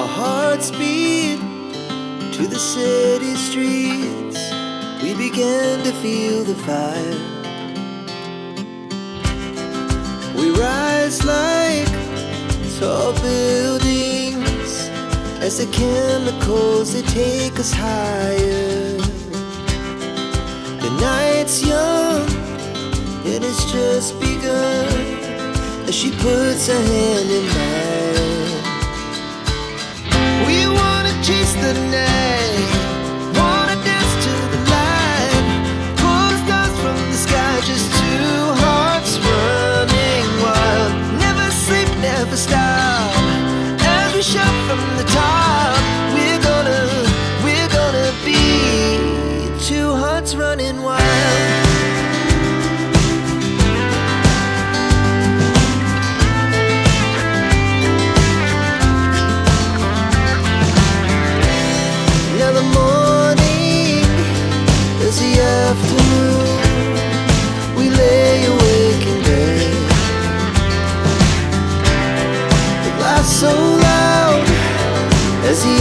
Our hearts beat to the city streets. We began to feel the fire. We rise like tall buildings as the chemicals, they take us higher. The night's young and it's just begun as she puts her hand in mine. We wanna chase the night, wanna dance to the light, pull the stars from the sky, just two hearts running wild. Never sleep, never stop, as we shout from the top. We're gonna be two hearts running wild. Afternoon, we lay awake in bed. The laughs so loud as the